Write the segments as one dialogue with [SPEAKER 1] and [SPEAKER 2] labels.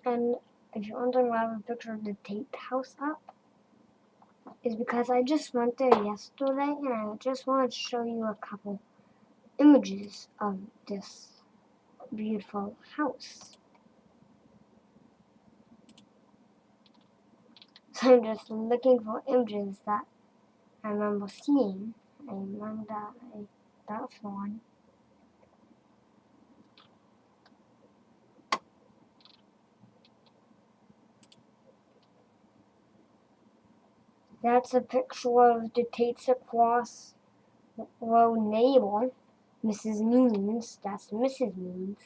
[SPEAKER 1] And if you're wondering why I have a picture of the Tate House up, is because I just went there yesterday and I just wanted to show you a couple images of this beautiful house. So I'm just looking for images that I remember seeing. I remember that's one. That's a picture of the Tate's across road neighbor, Mrs. Means. That's Mrs. Means.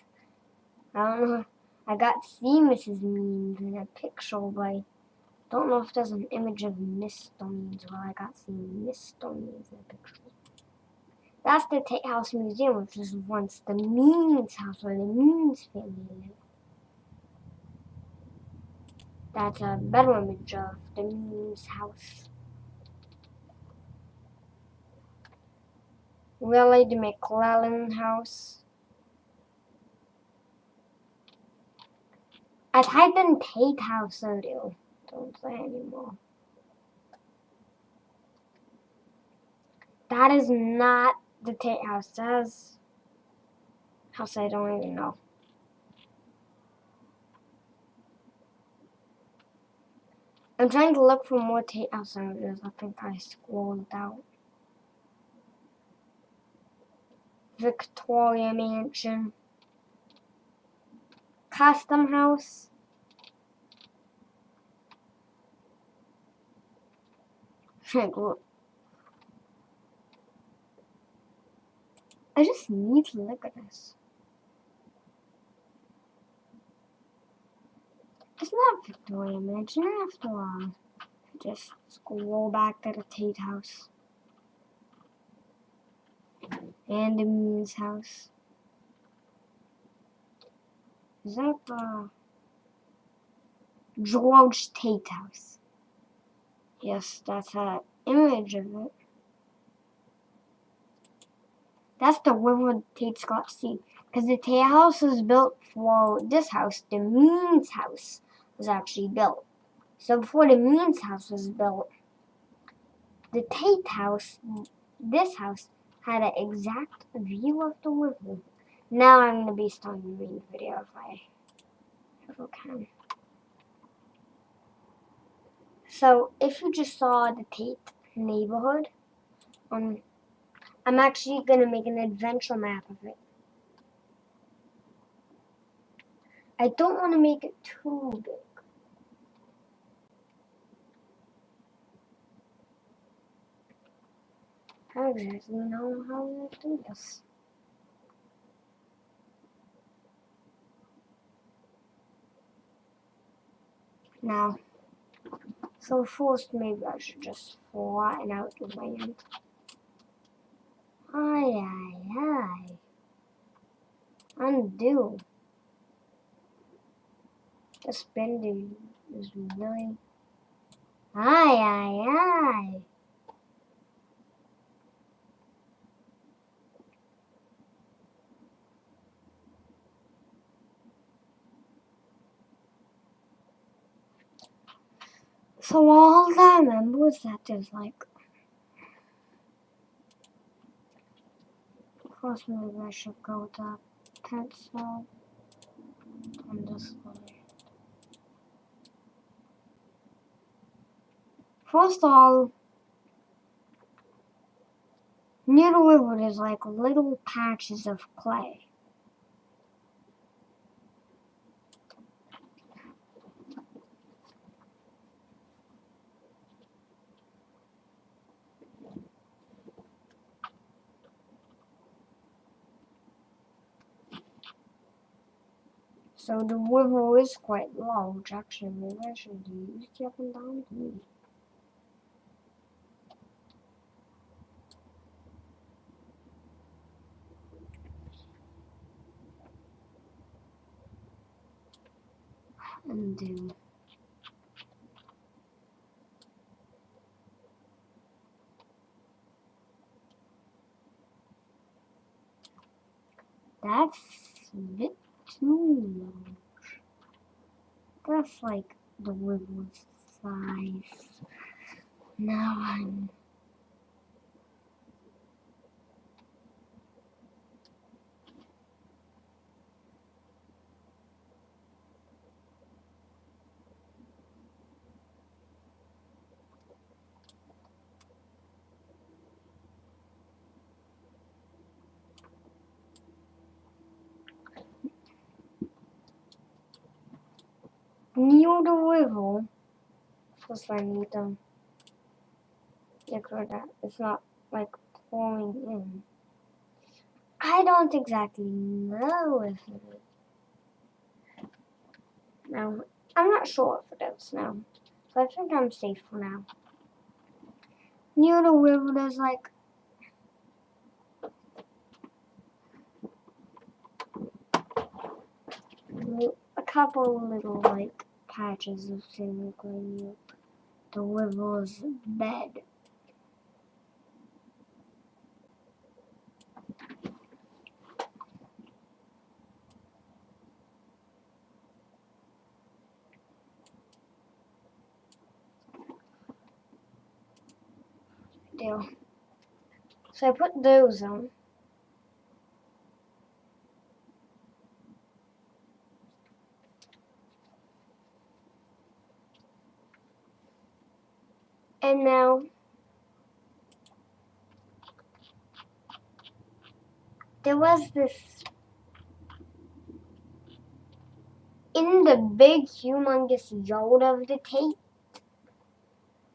[SPEAKER 1] I don't know. I got to see Mrs. Means in a picture, but I don't know if there's an image of Mr. Means. Well, I got to see Mr. Means in a picture. That's the Tate House Museum, which was once the Means house where the Means family lived. That's a better image of the Means house. Really, the McClellan house. I typed in Tate House earlier. Don't say anymore. That is not the Tate House. That is house I don't even know. I'm trying to look for more Tate House images. I think I scrolled out. Victoria Mansion. Custom House. I just need to look at this. It's not Victoria Mansion after all. Just scroll back to the Tate House. And the Means house. Is that the George Tate House? Yes, that's an image of it. That's the river Tate's got to see. Because the Tate House was built for this house. The Means house was actually built. So before the Means house was built, the Tate House, this house, had an exact view of the river. Now I'm going to be starting the main video if I ever can. So if you just saw the Tate neighborhood, I'm actually going to make an adventure map of it. I don't want to make it too big. I don't exactly know how to do this. Now, so first maybe I should just flatten out the land. Aye. Undo. This bending is really... Aye. So all I remember is that there's like... First maybe I should go with the pencil on this way. First of all, near the river there's like little patches of clay. So the river is quite large, actually. Maybe I should use the up and down. Undo. That's a bit too large. That's like the river's size. Now I'm near the river. First I need to make sure that it's not like pouring in. I don't exactly know if it is. Now, I'm not sure if it is now. So I think I'm safe for now. Near the river there's like a couple little like patches of sand near the river's bed. There. So I put those on. And now there was this in the big humongous yard of the Tate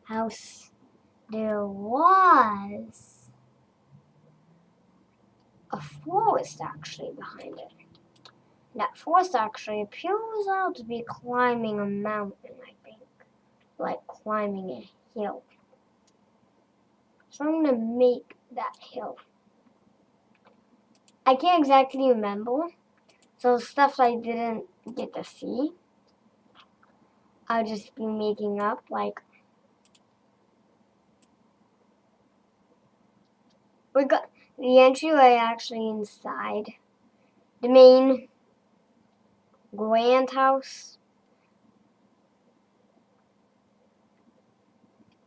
[SPEAKER 1] House. There was a forest actually behind it. That forest actually appears out to be climbing a mountain, I think. Like climbing a hill. So I'm gonna make that hill. I can't exactly remember. So stuff I didn't get to see, I'll just be making up like we got the entryway actually inside the main grand house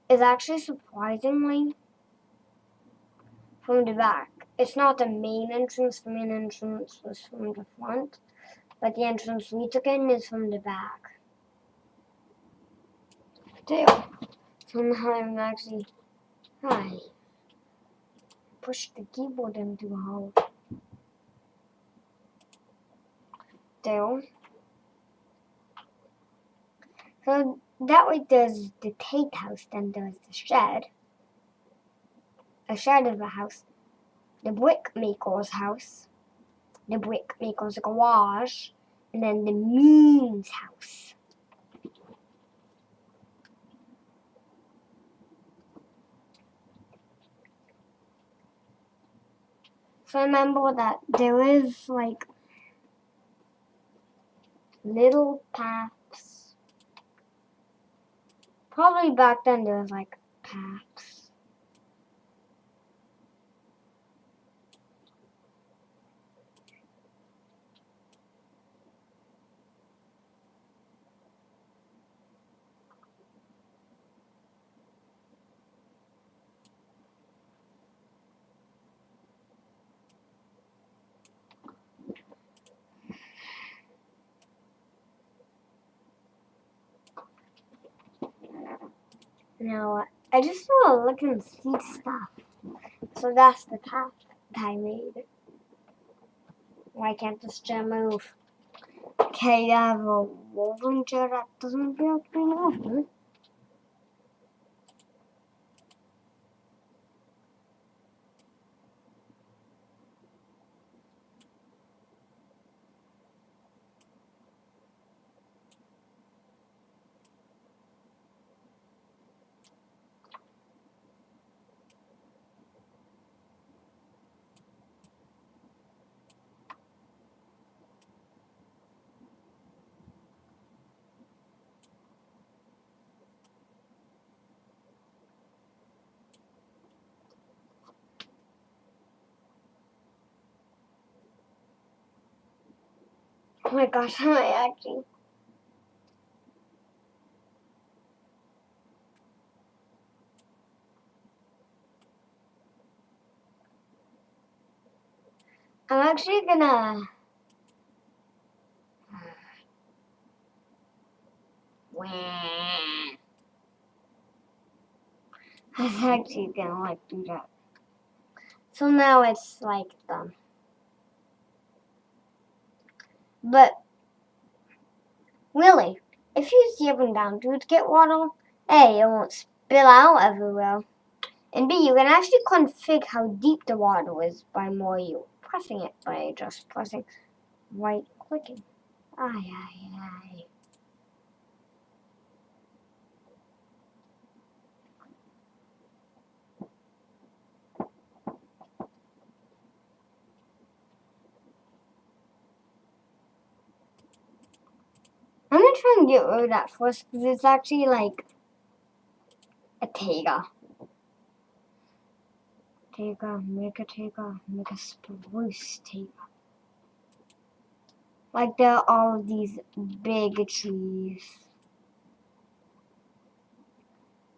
[SPEAKER 1] is actually surprisingly from the back. It's not the main entrance. The main entrance was from the front, but the entrance we took in is from the back. There. So now I'm actually push the keyboard into a hole. There. So that way there's the Tate House, then there's the shed. A shed of a house. The brickmaker's house. The brickmaker's garage. And then the Means house. So remember that there is like little paths. Probably back then there was like paths. Now I just want to look and see stuff. So that's the path that I made. Why can't this chair move? Okay, I have a woven chair that doesn't appear to be moving. Oh my gosh, I actually I'm actually gonna... I was actually gonna like do that. So now it's like done. But really, if you see up and down, do it get water? A, it won't spill out everywhere. And B, you can actually configure how deep the water is by more you pressing it by just pressing right clicking. Aye, aye, aye. I'm gonna try and get rid of that first because it's actually like a tiger. Tiger, make a spruce tiger. Like there are all these big trees.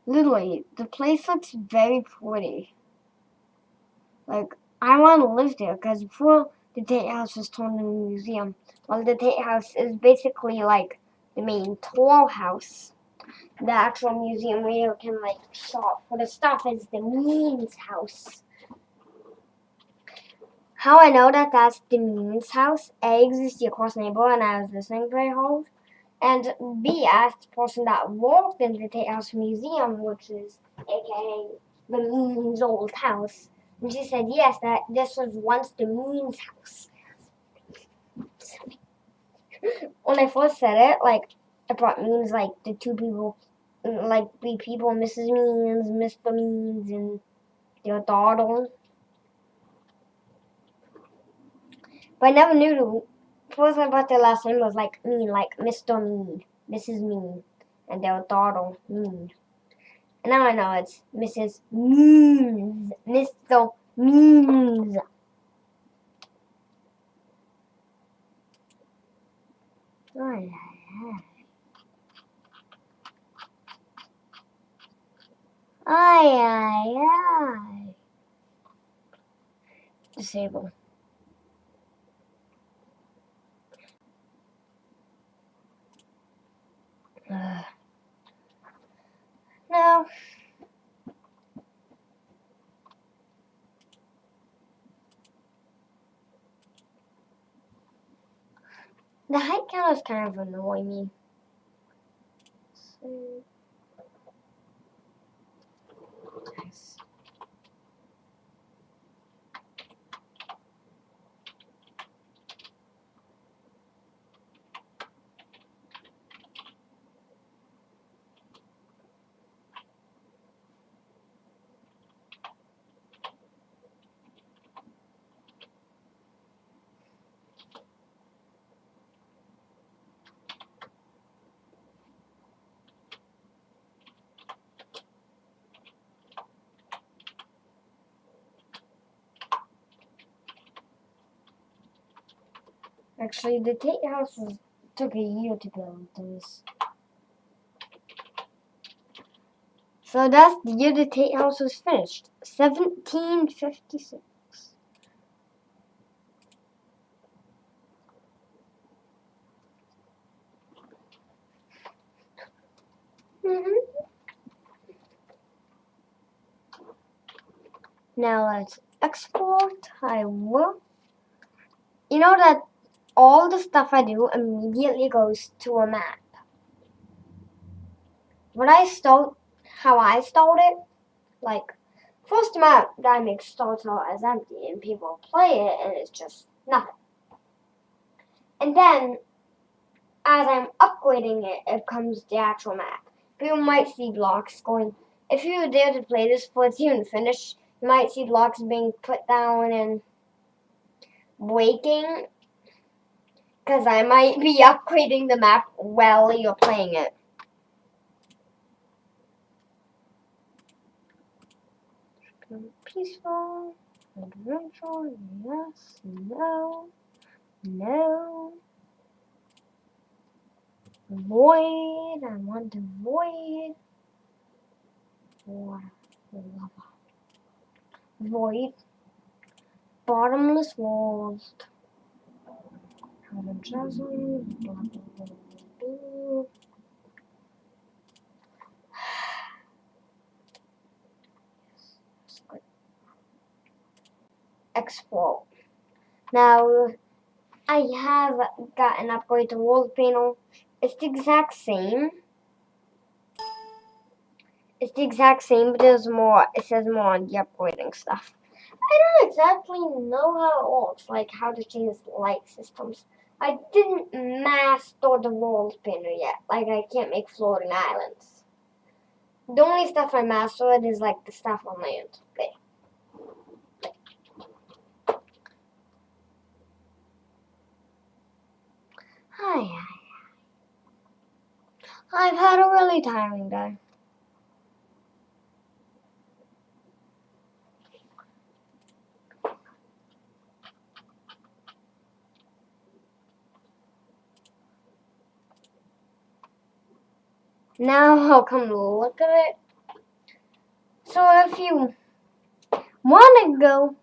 [SPEAKER 1] Literally, the place looks very pretty. Like, I want to live there because before the Tate House was turned into a museum, well, the Tate House is basically like the main tour house. The actual museum where you can like shop for the stuff is the Means house. How I know that that's the Means house? A, exists the across neighbor and I was listening very hard. And B, asked the person that walked in the Tate House Museum, which is aka the Means old house. And she said yes, that this was once the Means house. When I first said it, like it brought Means like the two people, like the people, Mrs. Means, Mr. Means, and their daughter. But I never knew the person about their last name was like Mean, like Mr. Mean, Mrs. Mean, and their daughter Mean. And now I know it's Mrs. Means, Mr. Means. Aye, aye, aye. Aye, aye. Disable. No. The height counters kind of annoy me. Nice. Actually, the Tate House took a year to build this. So that's the year the Tate House was finished, 1756. Now let's export. I will. You know that all the stuff I do immediately goes to a map. How I start it, like, first map that I make starts out as empty and people play it and it's just nothing. And then, as I'm upgrading it, it comes the actual map. People might see blocks going, if you dare to play this before it's even finished, you might see blocks being put down and breaking, because I might be upgrading the map while you're playing it. Peaceful, adventure, yes, no, no. Void, I want to void. Water, lava. Void. bottomless walls. Explode. Now, I have got an upgrade to wall panel. It's the exact same. It's the exact same, but there's more. It says more on the upgrading stuff. I don't exactly know how it works, like how to change light systems. I didn't master the wall panel yet. Like I can't make floating islands. The only stuff I mastered is like the stuff on land. Okay. Hi. I've had a really tiring day. Now I'll come look at it. So if you want to go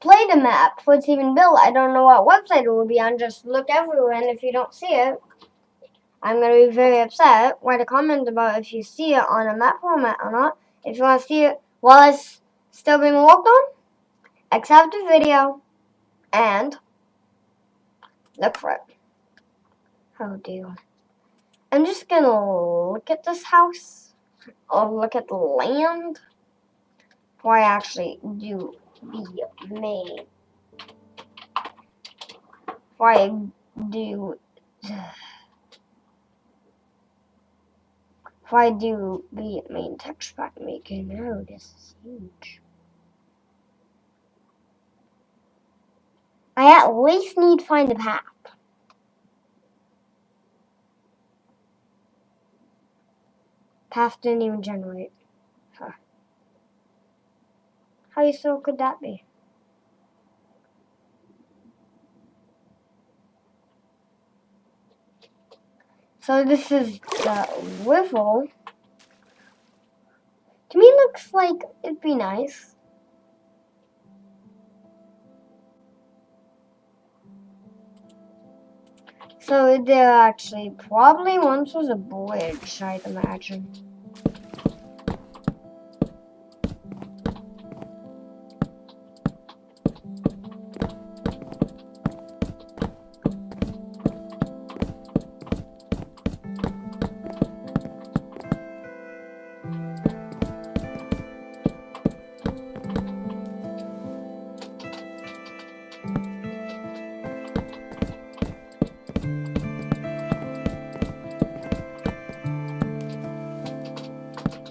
[SPEAKER 1] play the map for it's even built, I don't know what website it will be on. Just look everywhere, and if you don't see it, I'm going to be very upset. Write a comment about if you see it on a map format or not. If you want to see it while it's still being worked on, accept the video and look for it. Oh dear. I'm just going to look at this house or look at the land before I actually do the main. Before I do the main texture pack maker. No, this is huge. I at least need to find a path. Path didn't even generate. Huh. How useful could that be? So this is the river. To me, it looks like it'd be nice. So there actually probably once was a bridge, I'd imagine.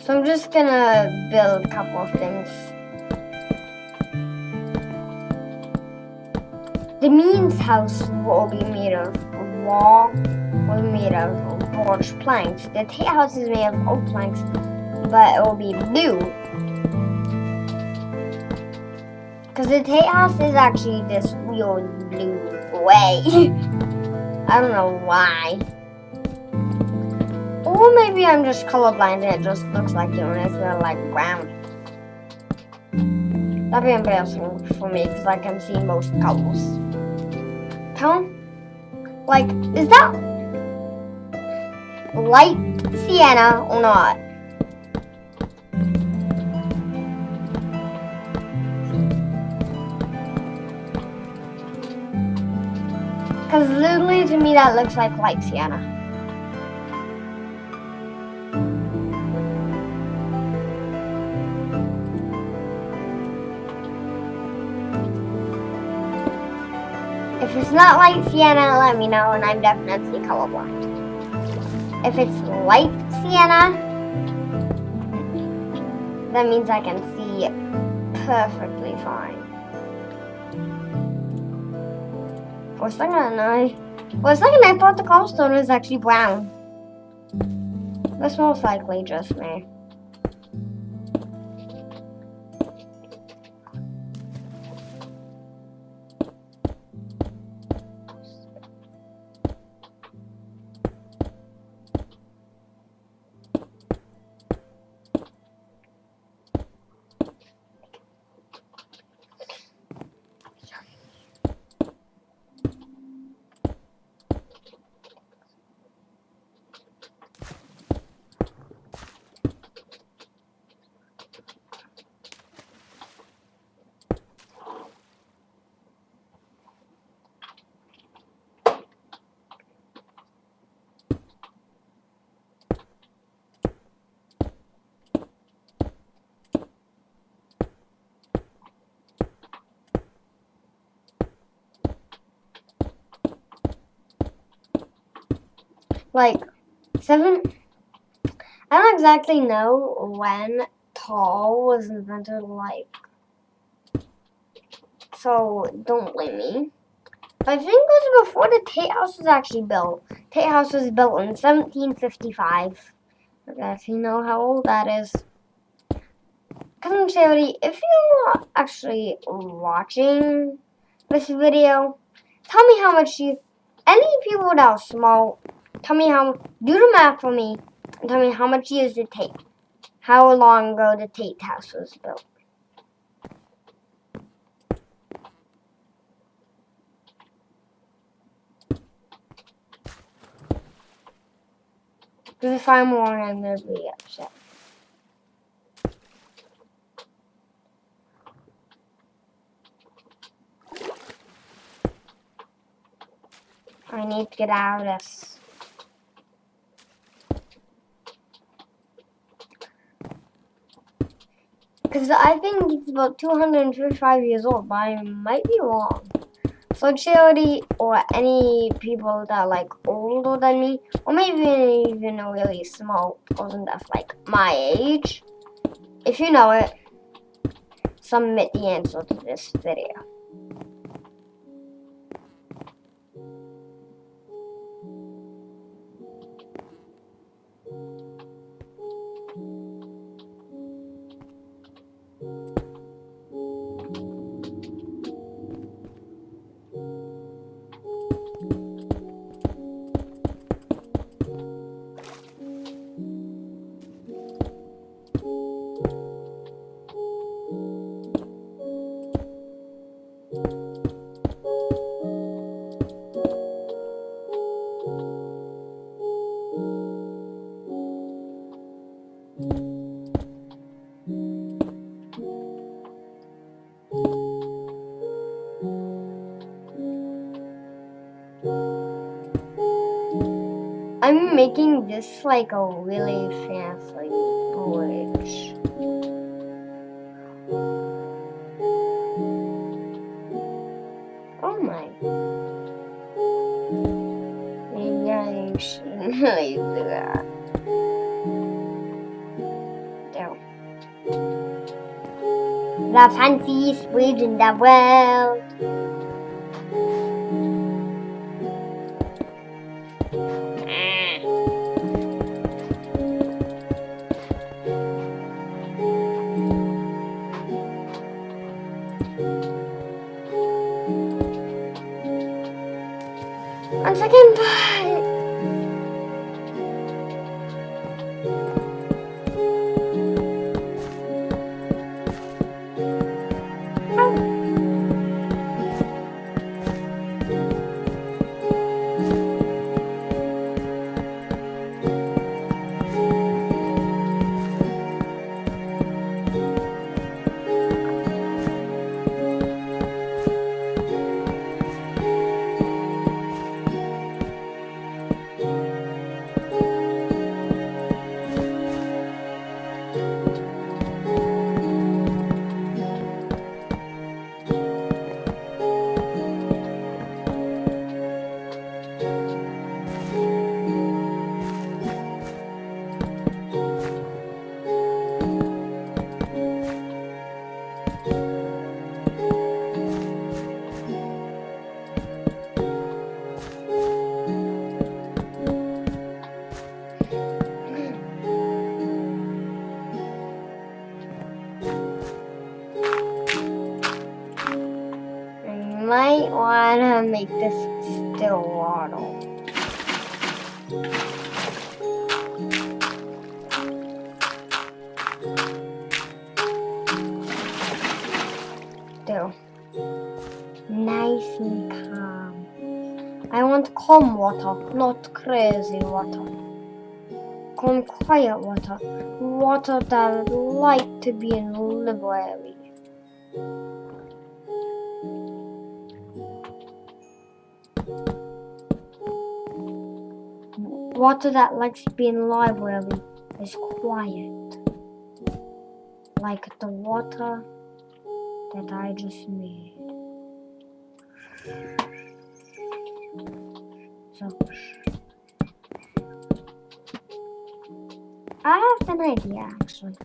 [SPEAKER 1] So I'm just gonna build a couple of things. The Means house will be made of birch planks. The Tate House is made of oak planks, but it will be blue. Because the Tate House is actually this weird blue gray. I don't know why. Or maybe I'm just colorblind and it just looks like it's like brown. That'd be embarrassing for me because I can see most colors. Like, is that light sienna or not? Because literally to me that looks like light sienna. If it's not light sienna, let me know, and I'm definitely colorblind. If it's light sienna, that means I can see perfectly fine. For a second I thought the cobblestone was actually brown. That's most likely just me. like 7. I don't exactly know when tall was invented, like, so don't blame me. But I think it was before the Tate House was actually built. Tate House was built in 1755. Okay, if you know how old that is. Cousin Charity, if you're actually watching this video, tell me how much any people that are small, tell me do the math for me, and tell me how much years it take. How long ago the Tate House was built. Because if I'm wrong, I'm going to be upset. I need to get out of this. Because I think it's about 255 years old, but I might be wrong. So Charity, or any people that are like older than me, or maybe even a really small person that's like my age, if you know it, submit the answer to this video. I'm making this like a really fancy bridge. Oh my. Maybe I shouldn't really do that. There. The fanciest bridge in the world. One second. Might wanna make this still water. Still nice and calm. I want calm water, not crazy water. Calm, quiet water. Water that I like to be in the library. Water that likes to be in the library is quiet. Like the water that I just made. So have an idea, actually.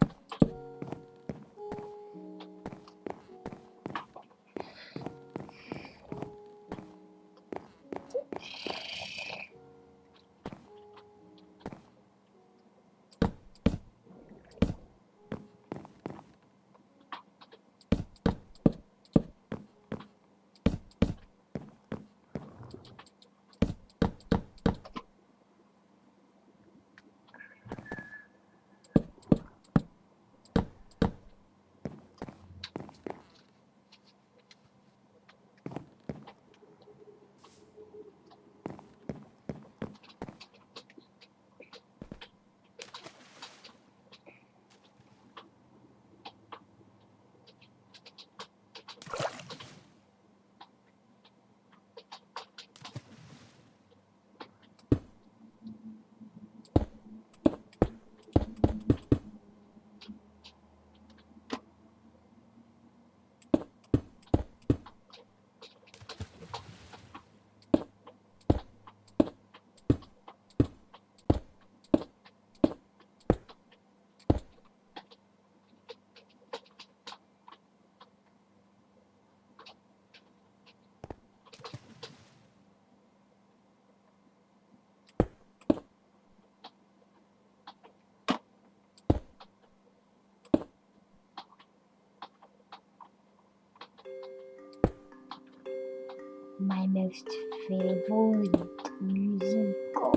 [SPEAKER 1] My most favorite musical.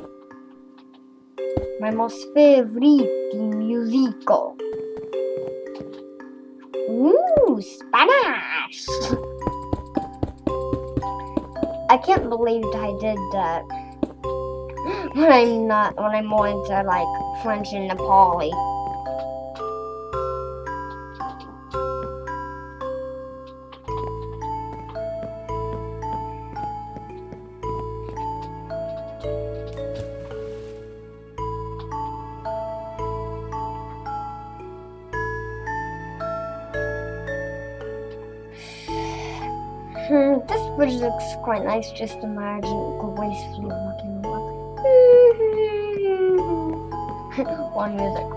[SPEAKER 1] My most favorite musical. Ooh, Spanish! I can't believe I did that. When I'm more into like French and Nepali. This bridge looks quite nice. Just imagine gracefully walking along. One music.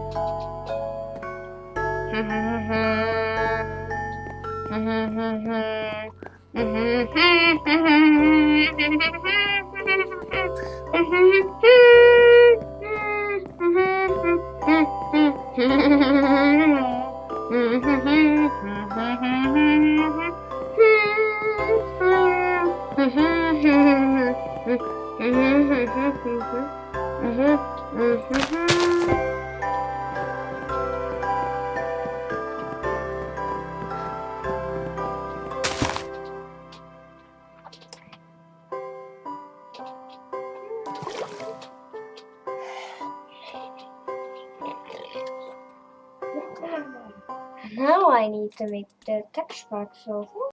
[SPEAKER 1] Now I need to make the text box, so